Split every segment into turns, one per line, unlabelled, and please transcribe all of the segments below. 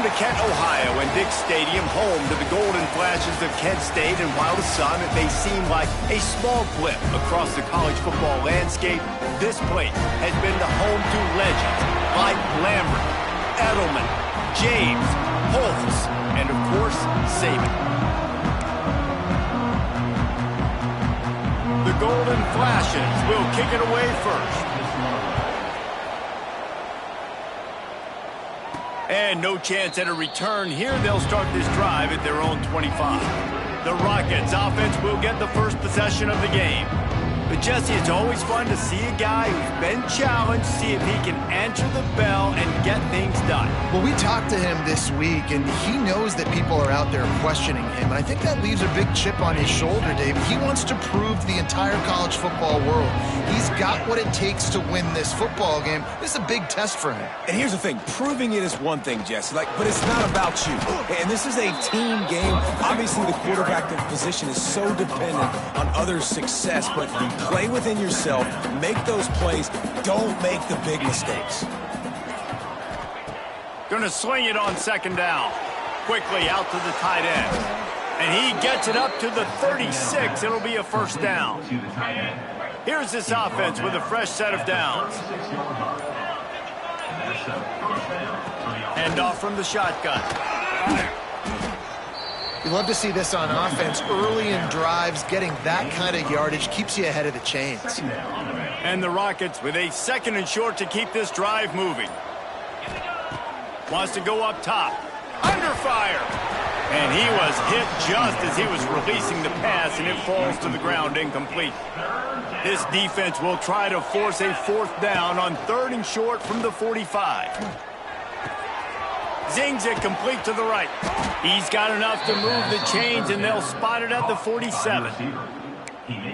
Welcome to Kent, Ohio, and Dick Stadium, home to the Golden Flashes of Kent State. And while to some it may seem like a small blip across the college football landscape, this place has been the home to legends like Lambert, Edelman, James, Holtz, and of course, Saban. The Golden Flashes will kick it away first. And no chance at a return here. They'll start this drive at their own 25. The Rockets offense will get the first possession of the game. But Jesse, it's always fun to see a guy who's been challenged, see if he can answer the bell and get things done.
Well, we talked to him this week, and he knows that people are out there questioning him. And I think that leaves a big chip on his shoulder, Dave. He wants to prove to the entire college football world he's got what it takes to win this football game. This is a big test for him.
And here's the thing. Proving it is one thing, Jesse, but it's not about you. And this is a team game. Obviously, the quarterback position is so dependent on others' success, but play within yourself, make those plays, don't make the big mistakes.
Gonna sling it on second down. Quickly out to the tight end. And he gets it up to the 36. It'll be a first down. Here's this offense with a fresh set of downs. Hand off from the shotgun.
You love to see this on offense. Early in drives, getting that kind of yardage keeps you ahead of the chains.
And the Rockets with a second and short to keep this drive moving. Wants to go up top. Under fire. And he was hit just as he was releasing the pass, and it falls to the ground incomplete. This defense will try to force a fourth down on third and short from the 45. Zings it complete to the right. He's got enough to move the chains, and they'll spot it at the 47.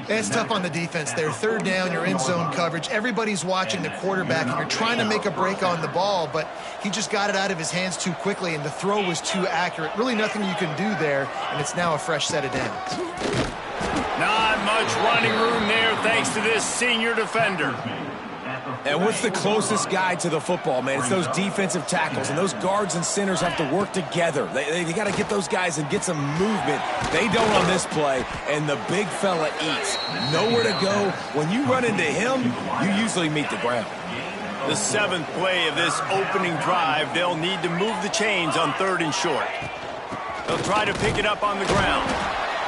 It's tough on the defense there. Third down, you're in zone coverage. Everybody's watching the quarterback, and you're trying to make a break on the ball, but he just got it out of his hands too quickly, and the throw was too accurate. Really nothing you can do there, and it's now a fresh set of downs.
Not much running room there thanks to this senior defender.
And what's the closest guy to the football, man? It's those defensive tackles, and those guards and centers have to work together. They got to get those guys and get some movement. They don't on this play, and the big fella eats. Nowhere to go. When you run into him, you usually meet the ground.
The seventh play of this opening drive, they'll need to move the chains on third and short. They'll try to pick it up on the ground.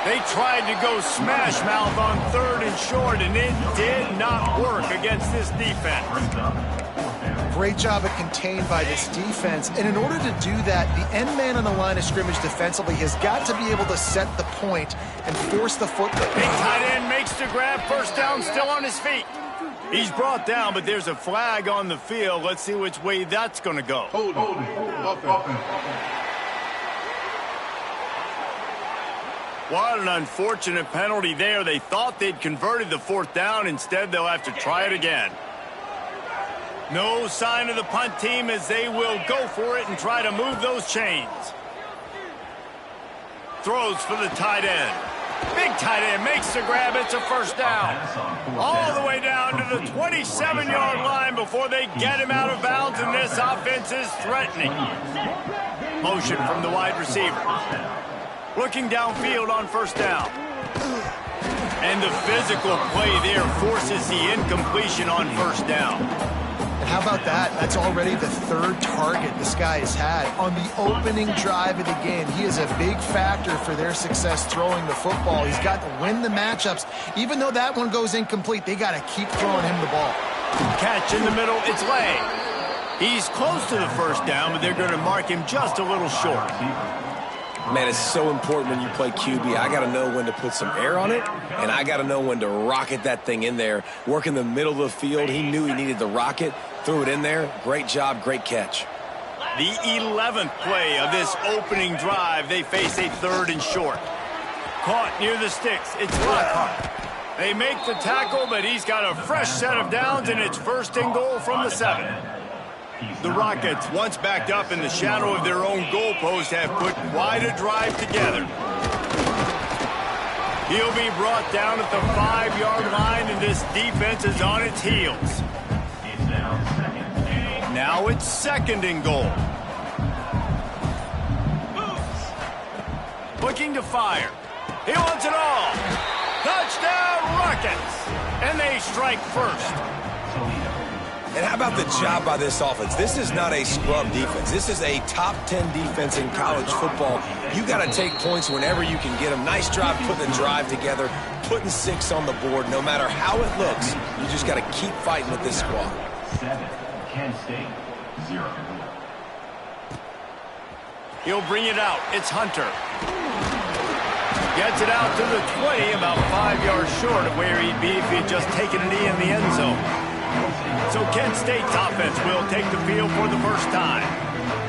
They tried to go smash mouth on third and short, and it did not work against this defense.
Great job at contained by this defense. And in order to do that, the end man on the line of scrimmage defensively has got to be able to set the point and force the football.
Big tight end makes the grab. First down, still on his feet. He's brought down, but there's a flag on the field. Let's see which way that's going to go.
Hold it.
What an unfortunate penalty there. They thought they'd converted the fourth down. Instead, they'll have to try it again. No sign of the punt team as they will go for it and try to move those chains. Throws for the tight end. Big tight end makes the grab. It's a first down. All the way down to the 27-yard line before they get him out of bounds, and this offense is threatening. Motion from the wide receiver. Looking downfield on first down. And the physical play there forces the incompletion on first down.
And how about that? That's already the third target this guy has had on the opening drive of the game. He is a big factor for their success throwing the football. He's got to win the matchups. Even though that one goes incomplete, they got to keep throwing him the ball.
Catch in the middle, it's Lay. He's close to the first down, but they're going to mark him just a little short.
Man, it's so important when you play QB. I got to know when to put some air on it, and I got to know when to rocket that thing in there. Work in the middle of the field. He knew he needed the rocket, threw it in there. Great job, great catch.
The 11th play of this opening drive, they face a third and short. Caught near the sticks, it's Lockhart. They make the tackle, but he's got a fresh set of downs, and it's first and goal from the 7. The Rockets, once backed up in the shadow of their own goalpost, have put quite a drive together. He'll be brought down at the 5-yard line, and this defense is on its heels. Now it's second and goal. looking to fire. He wants it all. Touchdown, Rockets. And they strike first.
And how about the job by this offense? This is not a scrub defense. This is a top 10 defense in college football. You got to take points whenever you can get them. Nice job putting the drive together, putting 6 on the board. No matter how it looks, you just got to keep fighting with this squad.
7, Kent State, 0.
He'll bring it out. It's Hunter. Gets it out to the 20, about 5 yards short of where he'd be if he'd just taken a knee in the end zone. So Kent State's offense will take the field for the first time.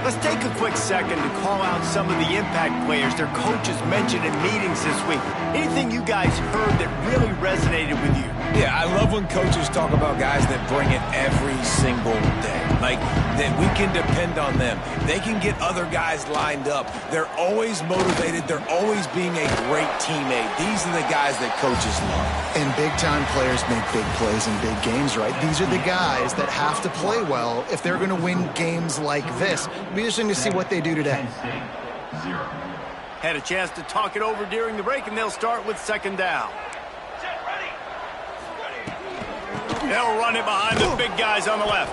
Let's take a quick second to call out some of the impact players their coaches mentioned in meetings this week. Anything you guys heard that really resonated with you?
Yeah, I love when coaches talk about guys that bring it every single day. Like, that we can depend on them. They can get other guys lined up. They're always motivated. They're always being a great teammate. These are the guys that coaches love.
And big-time players make big plays in big games, right? These are the guys that have to play well if they're going to win games like this. It'll be interesting to see what they do today.
Had a chance to talk it over during the break, and they'll start with second down. They'll run it behind the big guys on the left.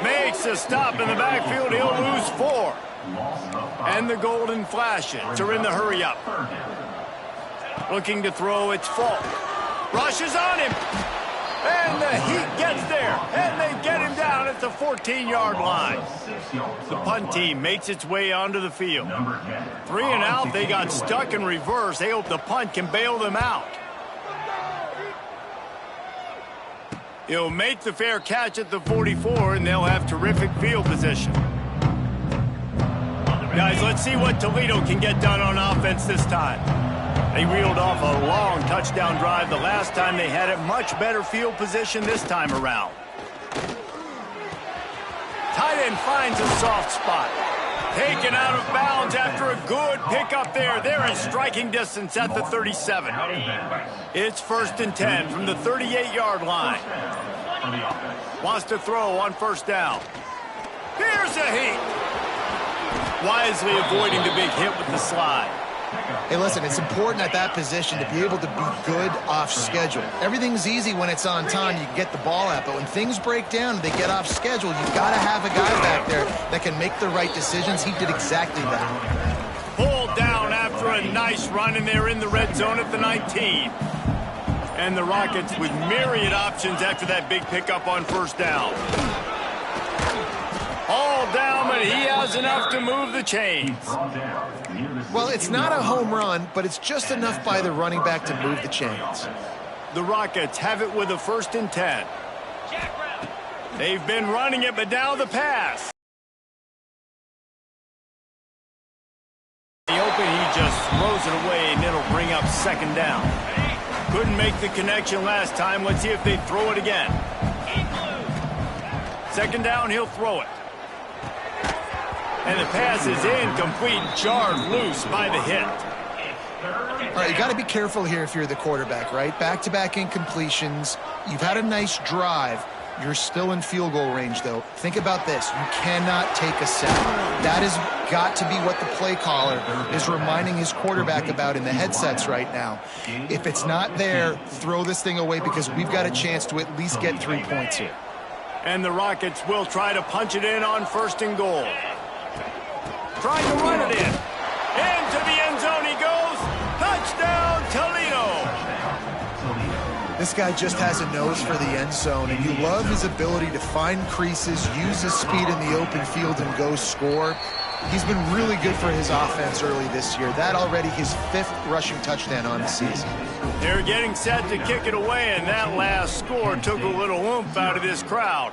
Makes a stop in the backfield. He'll lose 4. And the golden flashes are in the hurry-up. Looking to throw, it's Falk. Rushes on him. And the Heat gets there. And they get him down at the 14-yard line. The punt team makes its way onto the field. 3 and out. They got stuck in reverse. They hope the punt can bail them out. He'll make the fair catch at the 44, and they'll have terrific field position. Guys, let's see what Toledo can get done on offense this time. They reeled off a long touchdown drive the last time they had it. Much better field position this time around. Tight end finds a soft spot. Taken out of bounds after a good pickup there. They're in striking distance at the 37. It's 1st and 10 from the 38-yard line. Wants to throw on first down. Here's a Heat. Wisely avoiding the big hit with the slide.
Hey, listen, it's important at that position to be able to be good off schedule. Everything's easy when it's on time. You can get the ball out. But when things break down and they get off schedule, you've got to have a guy back there that can make the right decisions. He did exactly that.
Pulled down after a nice run, and they're in the red zone at the 19. And the Rockets with myriad options after that big pickup on first down. All down, but he has enough to move the chains.
Well, it's not a home run, but it's just enough by the running back to move the chains.
The Rockets have it with a 1st and 10. They've been running it, but now the pass. The open, he just throws it away, and it'll bring up second down. Couldn't make the connection last time. Let's see if they throw it again. Second down, he'll throw it. And the pass is incomplete, jarred loose by the hit.
All right, you got to be careful here if you're the quarterback, right? Back-to-back incompletions. You've had a nice drive. You're still in field goal range, though. Think about this. You cannot take a sack. That has got to be what the play caller is reminding his quarterback about in the headsets right now. If it's not there, throw this thing away because we've got a chance to at least get 3 points here.
And the Rockets will try to punch it in on 1st and goal. Trying to run it in. Into the end zone he goes. Touchdown, Toledo.
This guy just has a nose for the end zone, and you love his ability to find creases, use his speed in the open field, and go score. He's been really good for his offense early this year. That already his 5th rushing touchdown on the season.
They're getting set to kick it away, and that last score took a little oomph out of this crowd.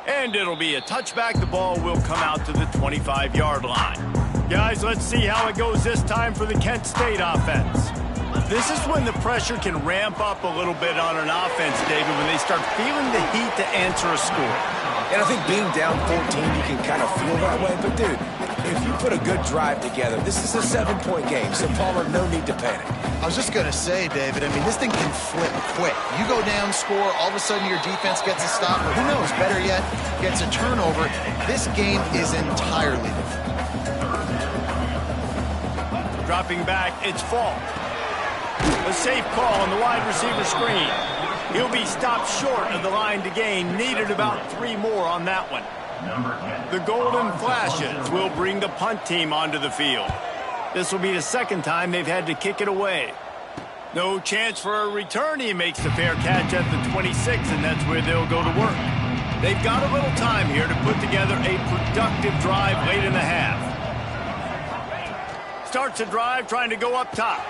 And it'll be a touchback. The ball will come out to the 25-yard line. Guys, let's see how it goes this time for the Kent State offense. This is when the pressure can ramp up a little bit on an offense, David, when they start feeling the heat to answer a score.
And I think being down 14, you can kind of feel that way. But, dude, if you put a good drive together, this is a 7-point game, so Palmer, no need to panic.
I was just going to say, David, I mean, this thing can flip quick. You go down, score, all of a sudden your defense gets a stop, or who knows, better yet, gets a turnover. This game is entirely different.
Dropping back, it's Falk. A safe call on the wide receiver screen. He'll be stopped short of the line to gain. Needed about 3 more on that one. The Golden Flashes will bring the punt team onto the field. This will be the second time they've had to kick it away. No chance for a return. He makes the fair catch at the 26, and that's where they'll go to work. They've got a little time here to put together a productive drive late in the half. Starts a drive trying to go up top.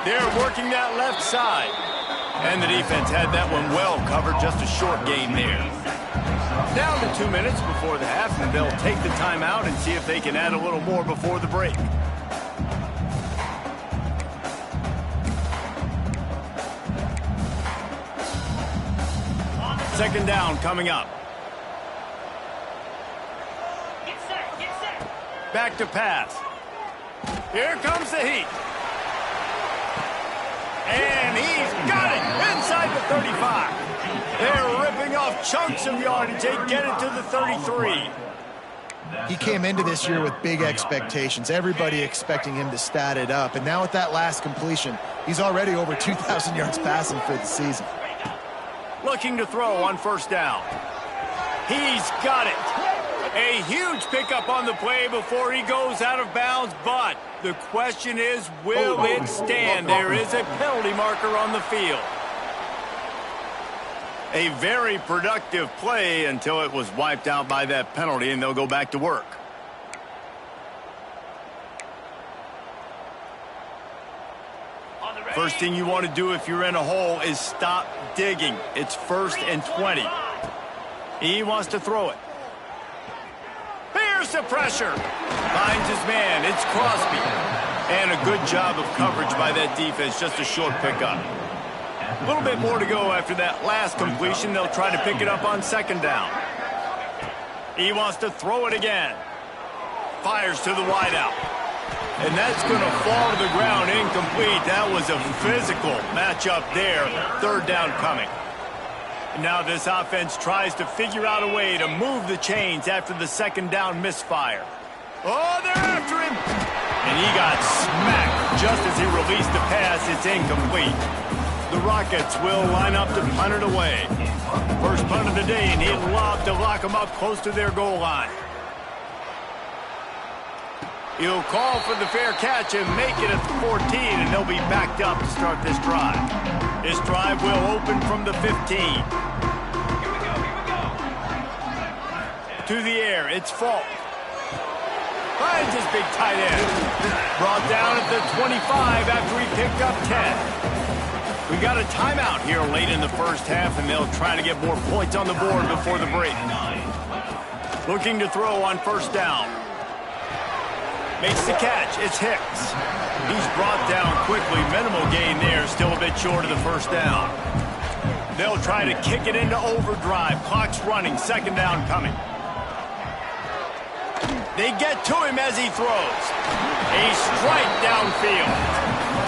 They're working that left side. And the defense had that one well covered, just a short gain there. Down to 2 minutes before the half, and they'll take the timeout and see if they can add a little more before the break. Second down coming up. Back to pass. Here comes the heat. And he's got it inside the 35. They're ripping off chunks of yardage. They get it to the 33.
He came into this year with big expectations. Everybody expecting him to stat it up. And now with that last completion, he's already over 2,000 yards passing for the season.
Looking to throw on first down. He's got it. A huge pickup on the play before he goes out of bounds, but the question is, will it stand? There is a penalty marker on the field. A very productive play until it was wiped out by that penalty, and they'll go back to work. First thing you want to do if you're in a hole is stop digging. It's 1st and 20. He wants to throw it. Here's the pressure. Finds his man. It's Crosby. And a good job of coverage by that defense. Just a short pickup. A little bit more to go after that last completion. They'll try to pick it up on second down. He wants to throw it again. Fires to the wideout. And that's going to fall to the ground incomplete. That was a physical matchup there. Third down coming. And now this offense tries to figure out a way to move the chains after the second down misfire. Oh, they're after him. And he got smacked just as he released the pass. It's incomplete. The Rockets will line up to punt it away. First punt of the day, and he'd love to lock them up close to their goal line. He'll call for the fair catch and make it at the 14, and they'll be backed up to start this drive. This drive will open from the 15. Here we go. To the air, it's Falk. Finds his big tight end. Brought down at the 25 after he picked up 10. We got a timeout here late in the first half, and they'll try to get more points on the board before the break. Looking to throw on first down. Makes the catch. It's Hicks. He's brought down quickly. Minimal gain there. Still a bit short of the first down. They'll try to kick it into overdrive. Clock's running. Second down coming. They get to him as he throws. A strike downfield.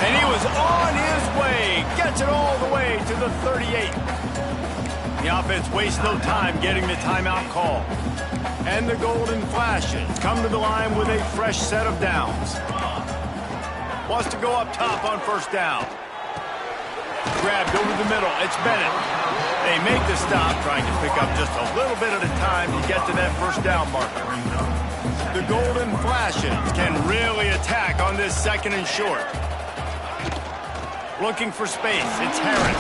And he was on his way. Gets it all the way to the 38. The offense wastes no time getting the timeout call. And the Golden Flashes come to the line with a fresh set of downs. Wants to go up top on first down. Grabbed over the middle. It's Bennett. They make the stop, trying to pick up just a little bit at a time to get to that first down marker. The Golden Flashes can really attack on this second and short. Looking for space. It's Harris.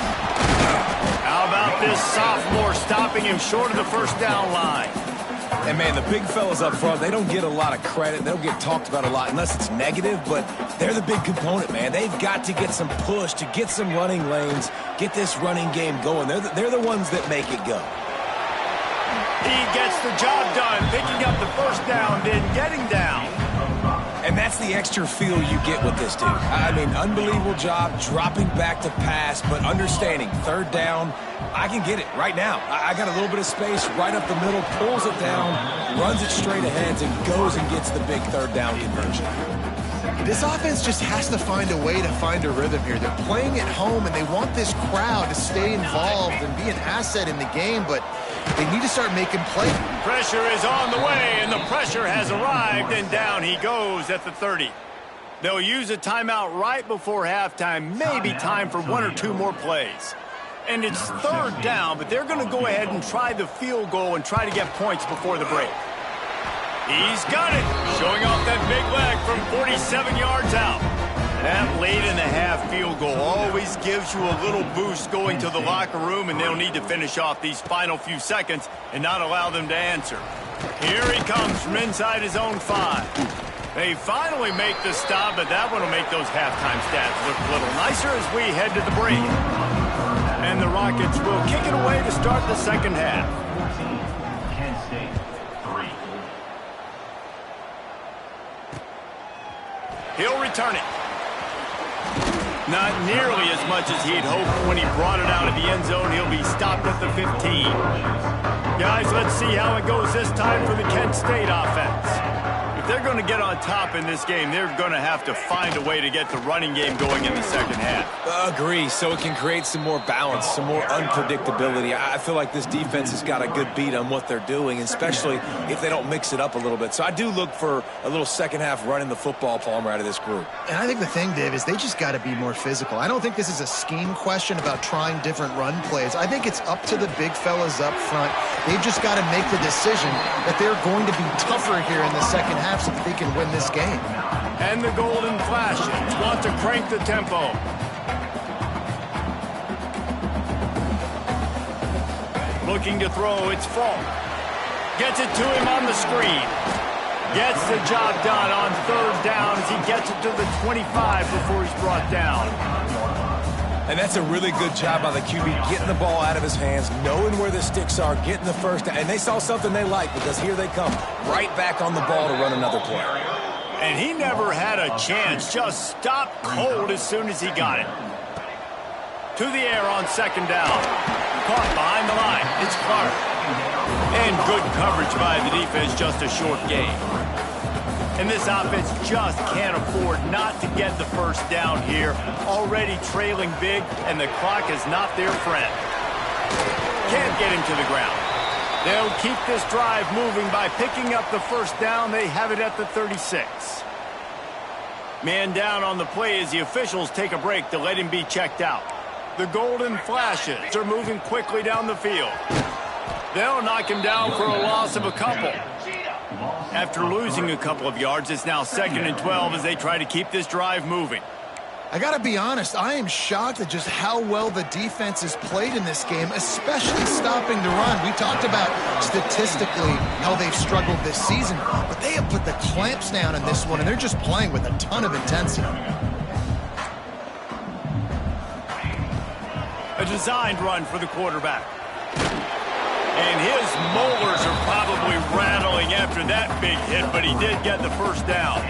How about this sophomore stopping him short of the first down line?
And, man, the big fellas up front, they don't get a lot of credit. They don't get talked about a lot unless it's negative, but they're the big component, man. They've got to get some push, to get some running lanes, get this running game going. They're the ones that make it go.
He gets the job done, picking up the first down, then getting down.
And that's the extra feel you get with this dude. I mean, unbelievable job dropping back to pass, but understanding third down, I can get it right now. I got a little bit of space right up the middle, pulls it down, runs it straight ahead, and goes and gets the big third down conversion.
This offense just has to find a way to find a rhythm here. They're playing at home, and they want this crowd to stay involved and be an asset in the game, but they need to start making plays.
Pressure is on the way, and the pressure has arrived, and down he goes at the 30. They'll use a timeout right before halftime, maybe time for 1 or 2 more plays. And it's third down, but they're going to go ahead and try the field goal and try to get points before the break. He's got it, showing off that big leg from 47 yards out. That late-in-the-half field goal always gives you a little boost going to the locker room, and they'll need to finish off these final few seconds and not allow them to answer. Here he comes from inside his own 5. They finally make the stop, but that one will make those halftime stats look a little nicer as we head to the break. And the Rockets will kick it away to start the second half.
14, Kent State, 3.
He'll return it. Not nearly as much as he'd hoped when he brought it out of the end zone. He'll be stopped at the 15. Guys, let's see how it goes this time for the Kent State offense. If they're going to get on top in this game, they're going to have to find a way to get the running game going in the second half.
Agree, so it can create some more balance, some more unpredictability. I feel like this defense has got a good beat on what they're doing, especially if they don't mix it up a little bit. So I do look for a little second half running the football, Palmer, out of this group.
And I think the thing, Dave, is they just got to be more physical. I don't think this is a scheme question about trying different run plays. I think it's up to the big fellas up front. They've just got to make the decision that they're going to be tougher here in the second half so that they can win this game.
And the Golden Flashes want to crank the tempo. Looking to throw, it's Falk. Gets it to him on the screen. Gets the job done on third down as he gets it to the 25 before he's brought down.
And that's a really good job by the QB, getting the ball out of his hands, knowing where the sticks are, getting the first down. And they saw something they like because here they come, right back on the ball to run another play.
And he never had a chance, just stopped cold as soon as he got it. To the air on second down. Caught behind the line. It's Clark. And good coverage by the defense, just a short game. And this offense just can't afford not to get the first down here. Already trailing big, and the clock is not their friend. Can't get him to the ground. They'll keep this drive moving by picking up the first down. They have it at the 36. Man down on the play as the officials take a break to let him be checked out. The Golden Flashes are moving quickly down the field. They'll knock him down for a loss of a couple. After losing a couple of yards, it's now 2nd and 12 as they try to keep this drive moving.
I got to be honest, I am shocked at just how well the defense has played in this game, especially stopping the run. We talked about statistically how they've struggled this season, but they have put the clamps down in this one, and they're just playing with a ton of intensity.
A designed run for the quarterback. And his molars are probably rattling after that big hit, but he did get the first down.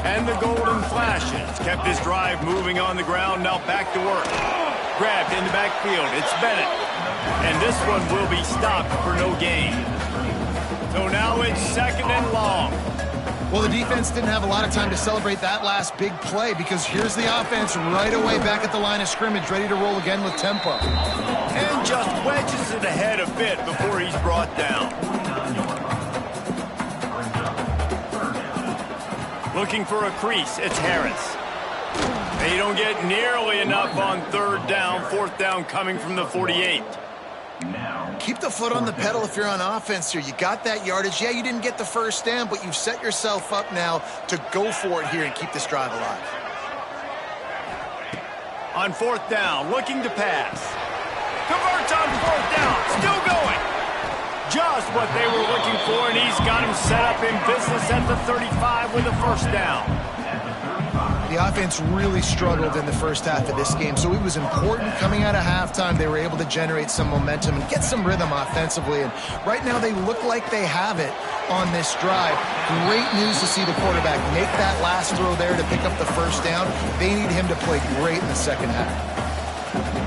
And the Golden Flashes kept this drive moving on the ground, now back to work. Grabbed in the backfield, it's Bennett. And this one will be stopped for no gain. So now it's 2nd and long.
Well, the defense didn't have a lot of time to celebrate that last big play because here's the offense right away back at the line of scrimmage, ready to roll again with tempo.
And just wedges it ahead a bit before he's brought down. Looking for a crease, it's Harris. They don't get nearly enough on third down, 4th down coming from the 48.
Keep the foot on the pedal if you're on offense here. You got that yardage. Yeah, you didn't get the first down, but you've set yourself up now to go for it here and keep this drive alive.
On 4th down, looking to pass. Converts on 4th down, still going. Just what they were looking for, and he's got him set up in business at the 35 with a first down.
The offense really struggled in the first half of this game, so it was important coming out of halftime. They were able to generate some momentum and get some rhythm offensively, and right now they look like they have it on this drive. Great news to see the quarterback make that last throw there to pick up the first down. They need him to play great in the second half.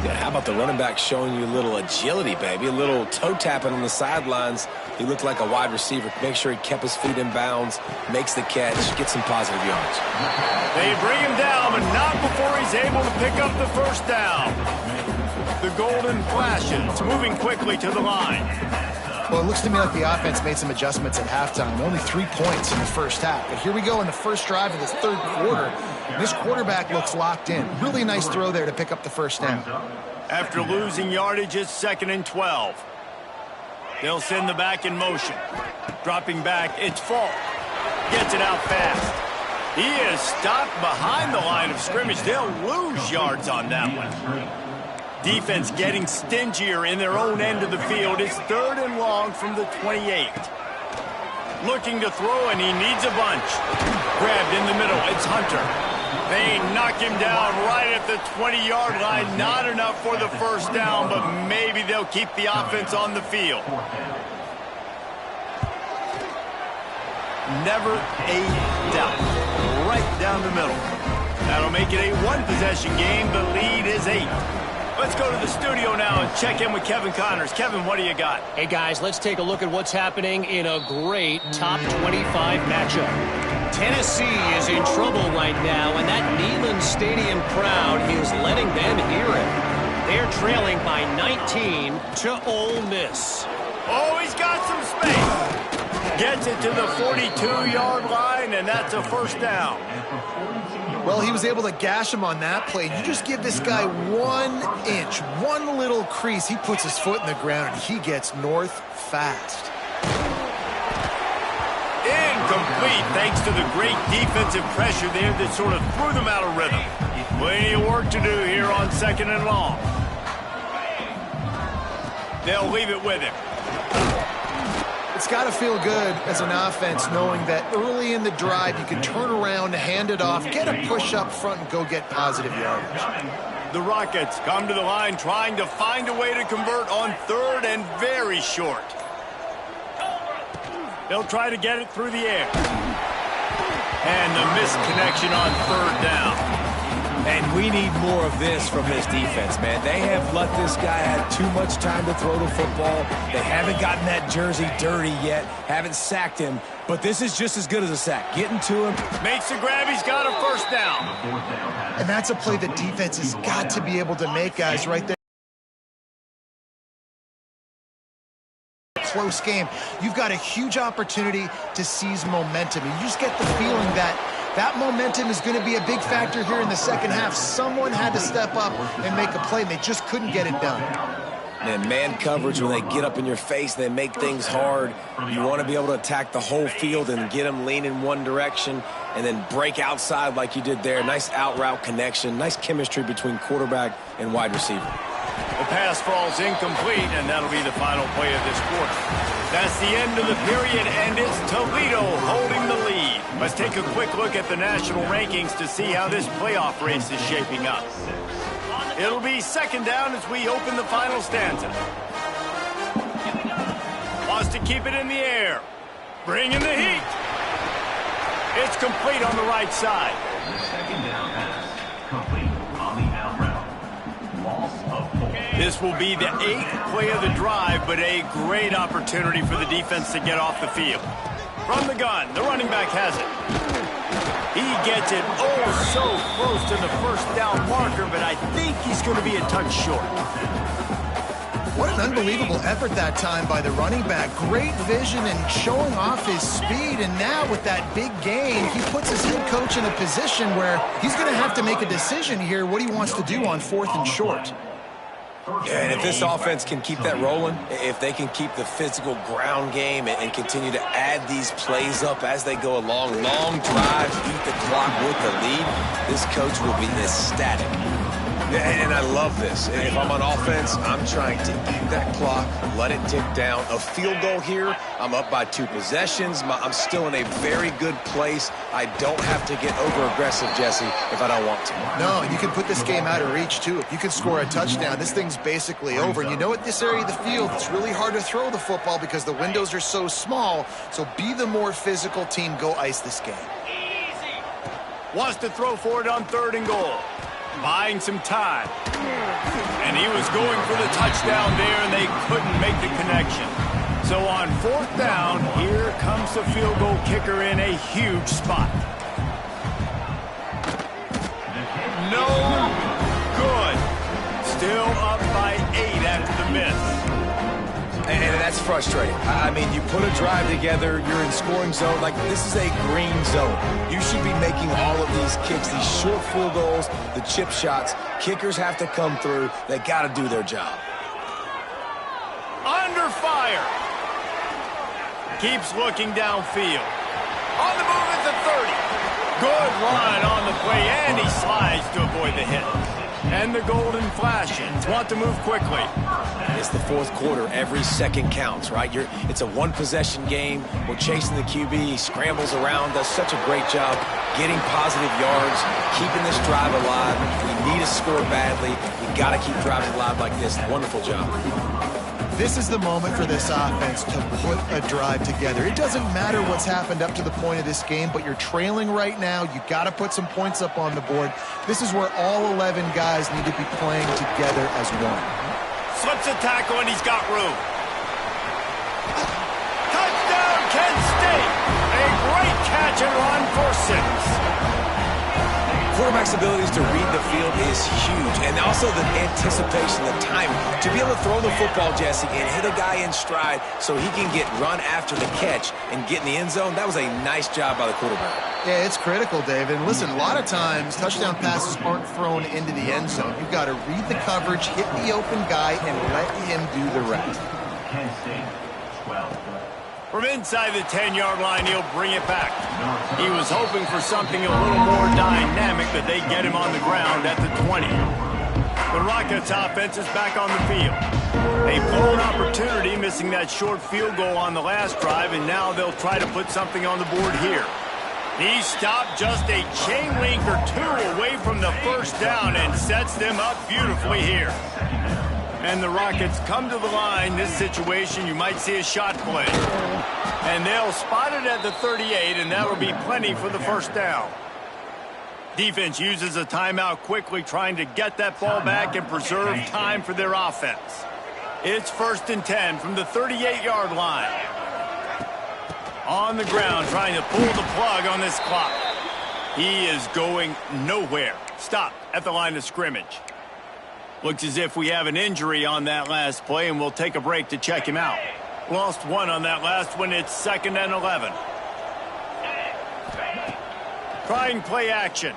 Yeah, how about the running back showing you a little agility, baby? A little toe tapping on the sidelines. He looked like a wide receiver. Make sure he kept his feet in bounds, makes the catch, gets some positive yards.
They bring him down, but not before he's able to pick up the first down. The Golden Flashes moving quickly to the line.
Well, it looks to me like the offense made some adjustments at halftime. Only 3 points in the first half. But here we go in the first drive of this third quarter. This quarterback looks locked in. Really nice throw there to pick up the first down.
After losing yardage, it's 2nd and 12. They'll send the back in motion. Dropping back, it's Falk. Gets it out fast. He is stopped behind the line of scrimmage. They'll lose yards on that one. Defense getting stingier in their own end of the field. It's 3rd and long from the 28. Looking to throw, and he needs a bunch. Grabbed in the middle. It's Hunter. They knock him down right at the 20-yard line. Not enough for the first down, but maybe they'll keep the offense on the field. Never a doubt. Right down the middle. That'll make it a one-possession game. The lead is 8. Let's go to the studio now and check in with Kevin Connors. Kevin, what do you got?
Hey, guys, let's take a look at what's happening in a great top 25 matchup. Tennessee is in trouble right now, and that Neyland Stadium crowd is letting them hear it. They're trailing by 19 to Ole Miss.
Oh, he's got some space. Gets it to the 42-yard line, and that's a first down.
Well, he was able to gash him on that play. You just give this guy 1 inch, one little crease. He puts his foot in the ground, and he gets north fast.
Incomplete, thanks to the great defensive pressure there that sort of threw them out of rhythm. Plenty of work to do here on 2nd and long. They'll leave it with him.
It's got to feel good as an offense knowing that early in the drive you can turn around, hand it off, get a push up front, and go get positive yardage.
The Rockets come to the line trying to find a way to convert on 3rd and very short. They'll try to get it through the air. And the missed connection on 3rd down.
And we need more of this from this defense, man. They have let this guy have too much time to throw the football. They haven't gotten that jersey dirty yet, haven't sacked him, but this is just as good as a sack. Getting to him.
Makes the grab, he's got a first down.
And that's a play the defense has got to be able to make, guys, right there. Close game. You've got a huge opportunity to seize momentum. You just get the feeling that momentum is going to be a big factor here in the second half. Someone had to step up and make a play, and they just couldn't get it done.
Man coverage, when they get up in your face, they make things hard. You want to be able to attack the whole field and get them leaning one direction and then break outside like you did there. Nice out route connection, nice chemistry between quarterback and wide receiver.
The pass falls incomplete, and that'll be the final play of this quarter. That's the end of the period, and it's Toledo holding the lead. Let's take a quick look at the national rankings to see how this playoff race is shaping up. It'll be 2nd down as we open the final stanza. Wants to keep it in the air. Bringing the heat. It's complete on the right side.
Second down pass. Complete on the out route. Loss of 4.
This will be the 8th play of the drive, but a great opportunity for the defense to get off the field. From the gun, the running back has it. He gets it so close to the first down marker, but I think he's going to be a touch short.
What an unbelievable effort that time by the running back. Great vision and showing off his speed. And now with that big gain, he puts his head coach in a position where he's going to have to make a decision here what he wants to do on 4th and short.
Yeah, and if this offense can keep that rolling, if they can keep the physical ground game and continue to add these plays up as they go along, long drives, eat the clock with the lead, this coach will be ecstatic. And I love this. If I'm on offense, I'm trying to eat that clock, let it tick down. A field goal here, I'm up by 2 possessions. I'm still in a very good place. I don't have to get over-aggressive, Jesse, if I don't want to.
No, you can put this game out of reach, too. If you can score a touchdown, this thing's basically over. And you know, at this area of the field, it's really hard to throw the football because the windows are so small. So be the more physical team. Go ice this game.
Wants to throw for it on 3rd and goal. Buying some time. And he was going for the touchdown there, and they couldn't make the connection. So on 4th down, here comes the field goal kicker in a huge spot. No good. Still up by 8 after the miss.
And that's frustrating. I mean, you put a drive together, you're in scoring zone. Like, this is a green zone. You should be making all of these kicks, these short field goals, the chip shots. Kickers have to come through. They got to do their job.
Under fire. Keeps looking downfield. On the move at the 30. Good run on the play, and he slides to avoid the hit. And the golden flashes. Want to move quickly.
It's the fourth quarter. Every second counts, right? It's a one-possession game. We're chasing the QB. He scrambles around, does such a great job getting positive yards, keeping this drive alive. We need to score badly. We got to keep driving alive like this. Wonderful job.
This is the moment for this offense to put a drive together. It doesn't matter what's happened up to the point of this game, but you're trailing right now. You got to put some points up on the board. This is where all 11 guys need to be playing together as one.
Slips a tackle, and he's got room. Touchdown, Kent State. A great catch and run for 6.
Quarterback's abilities to read the field is huge, and also the anticipation, the timing. To be able to throw the football, Jesse, and hit a guy in stride so he can get run after the catch and get in the end zone, that was a nice job by the quarterback.
Yeah, it's critical, David. And listen, a lot of times touchdown passes aren't thrown into the end zone. You've got to read the coverage, hit the open guy, and let him do the rest.
Kent State, 12.
From inside the 10-yard line, he'll bring it back. He was hoping for something a little more dynamic, but they get him on the ground at the 20. The Rockets offense is back on the field. A blown opportunity, missing that short field goal on the last drive, and now they'll try to put something on the board here. He stopped just a chain link or two away from the first down and sets them up beautifully here. And the Rockets come to the line. This situation, you might see a shot play. And they'll spot it at the 38, and that'll be plenty for the first down. Defense uses a timeout quickly, trying to get that ball back and preserve time for their offense. It's 1st and 10 from the 38-yard line. On the ground, trying to pull the plug on this clock. He is going nowhere. Stop at the line of scrimmage. Looks as if we have an injury on that last play, and we'll take a break to check him out. Lost one on that last one. It's 2nd and 11. Trying play action.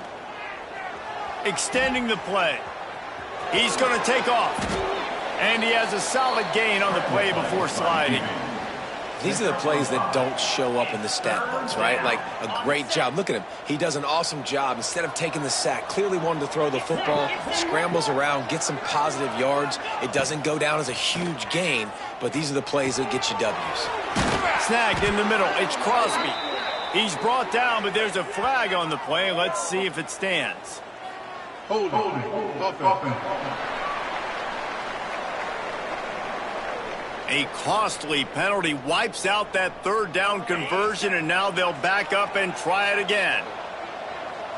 Extending the play. He's going to take off. And he has a solid gain on the play before sliding.
These are the plays that don't show up in the stat books, right? Like a great job. Look at him. He does an awesome job. Instead of taking the sack, clearly wanted to throw the football, scrambles around, gets some positive yards. It doesn't go down as a huge gain, but these are the plays that get you W's.
Snagged in the middle. It's Crosby. He's brought down, but there's a flag on the play. Let's see if it stands.
Hold it.
A costly penalty wipes out that 3rd down conversion, and now they'll back up and try it again.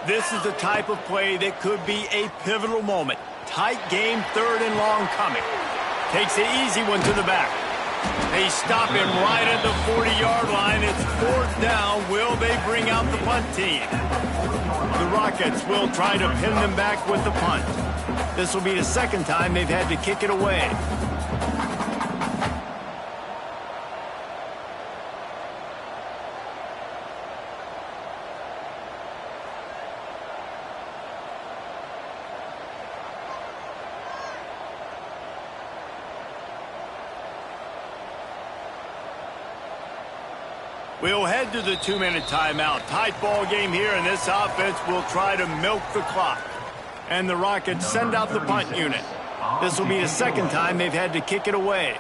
This is the type of play that could be a pivotal moment. Tight game, 3rd and long coming. Takes an easy one to the back. They stop him right at the 40-yard line. It's 4th down. Will they bring out the punt team? The Rockets will try to pin them back with the punt. This will be the 2nd time they've had to kick it away. We'll head to the 2-minute timeout. Tight ball game here, and this offense will try to milk the clock. And the Rockets send out the punt unit. This will be the 2nd time they've had to kick it away.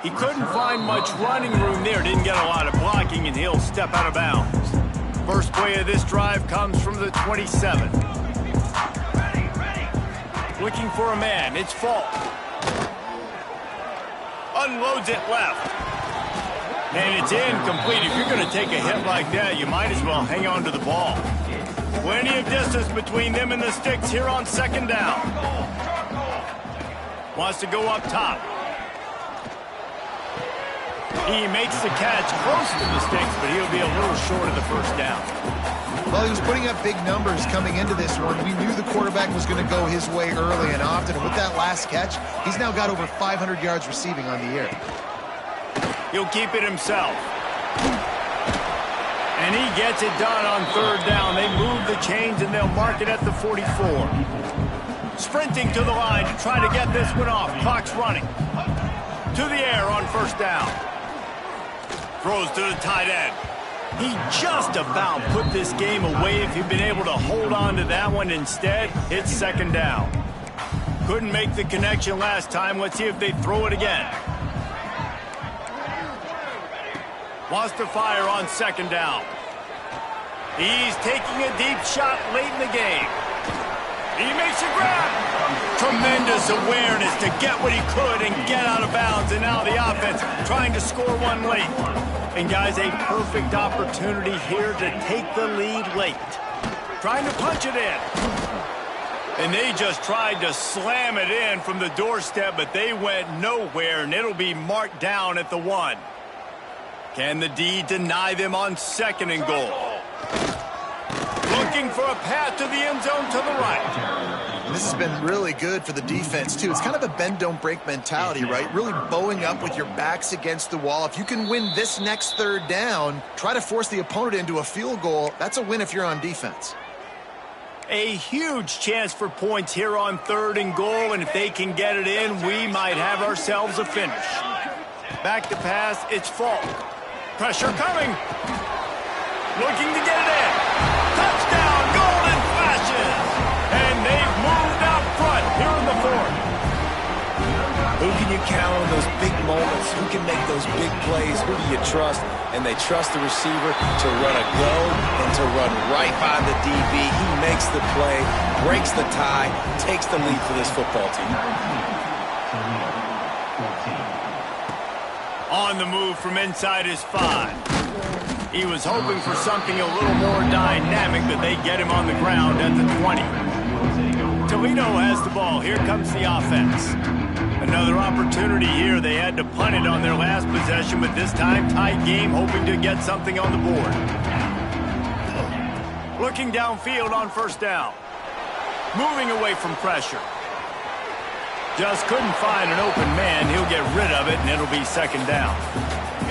He couldn't find much running room there. Didn't get a lot of blocking, and he'll step out of bounds. First play of this drive comes from the 27. Looking for a man. It's Falk. Unloads it left. And it's incomplete. If you're going to take a hit like that, you might as well hang on to the ball. Plenty of distance between them and the sticks here on 2nd down. Wants to go up top. He makes the catch close to the sticks, but he'll be a little short of the first down.
Well, he was putting up big numbers coming into this one. We knew the quarterback was going to go his way early and often. And with that last catch, he's now got over 500 yards receiving on the year.
He'll keep it himself. And he gets it done on third down. They move the chains, and they'll mark it at the 44. Sprinting to the line to try to get this one off. Clock's running. To the air on first down. Throws to the tight end. He just about put this game away if he'd been able to hold on to that one. Instead, it's second down. Couldn't make the connection last time. Let's see if they throw it again. Wants to fire on second down. He's taking a deep shot late in the game. He makes a grab. Tremendous awareness to get what he could and get out of bounds. And now the offense trying to score one late. And guys, a perfect opportunity here to take the lead late. Trying to punch it in. And they just tried to slam it in from the doorstep, but they went nowhere, and it'll be marked down at the 1. Can the D deny them on second and goal? Looking for a path to the end zone to the right.
This has been really good for the defense, too. It's kind of a bend-don't-break mentality, right? Really bowing up with your backs against the wall. If you can win this next third down, try to force the opponent into a field goal. That's a win if you're on defense.
A huge chance for points here on third and goal, and if they can get it in, we might have ourselves a finish. Back to pass, it's Falk. Pressure coming. Looking to get it in. Touchdown, Golden Flashes. And they've moved out front here in the fourth.
Who can you count on those big moments? Who can make those big plays? Who do you trust? And they trust the receiver to run a go and to run right by the DB. He makes the play, breaks the tie, takes the lead for this football team.
On the move from inside his 5. He was hoping for something a little more dynamic, but they get him on the ground at the 20. Toledo has the ball. Here comes the offense. Another opportunity here. They had to punt it on their last possession, but this time tight game, hoping to get something on the board. Looking downfield on first down. Moving away from pressure. Just couldn't find an open man. He'll get rid of it, and it'll be second down.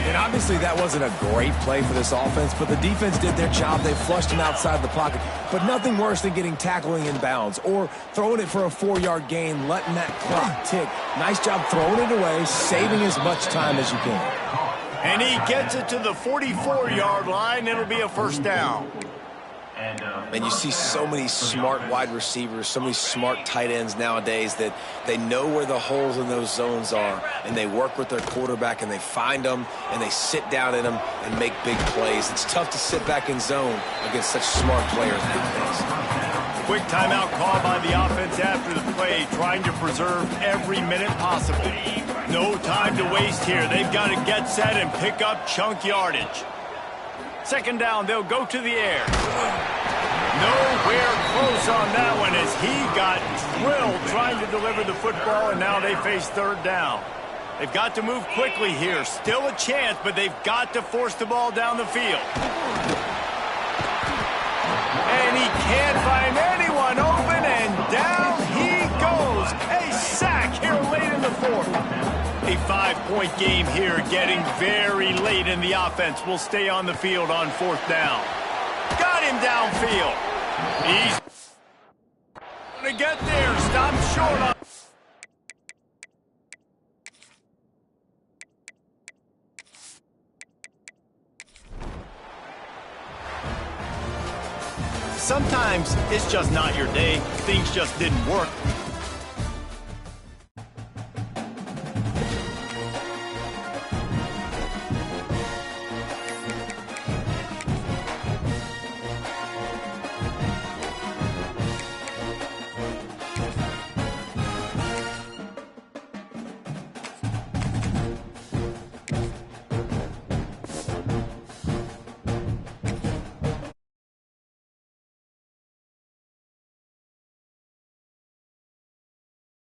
And obviously that wasn't a great play for this offense, but the defense did their job. They flushed him outside the pocket. But nothing worse than getting tackling in bounds or throwing it for a 4-yard gain, letting that clock tick. Nice job throwing it away, saving as much time as you can.
And he gets it to the 44-yard line. It'll be a first down.
And you see so many smart wide receivers, so many smart tight ends nowadays that they know where the holes in those zones are, and they work with their quarterback, and they find them, and they sit down in them and make big plays. It's tough to sit back in zone against such smart players nowadays.
Quick timeout call by the offense after the play, trying to preserve every minute possible. No time to waste here. They've got to get set and pick up chunk yardage. Second down, they'll go to the air. Nowhere close on that one as he got drilled trying to deliver the football, and now they face third down. They've got to move quickly here. Still a chance, but they've got to force the ball down the field. And he can't find anyone open, and down he goes. A sack here late in the fourth. A 5-point game here, getting very late, and the offense will stay on the field on fourth down. Got him downfield. He's going to get there. Stop short on. Sometimes it's just not your day. Things just didn't work.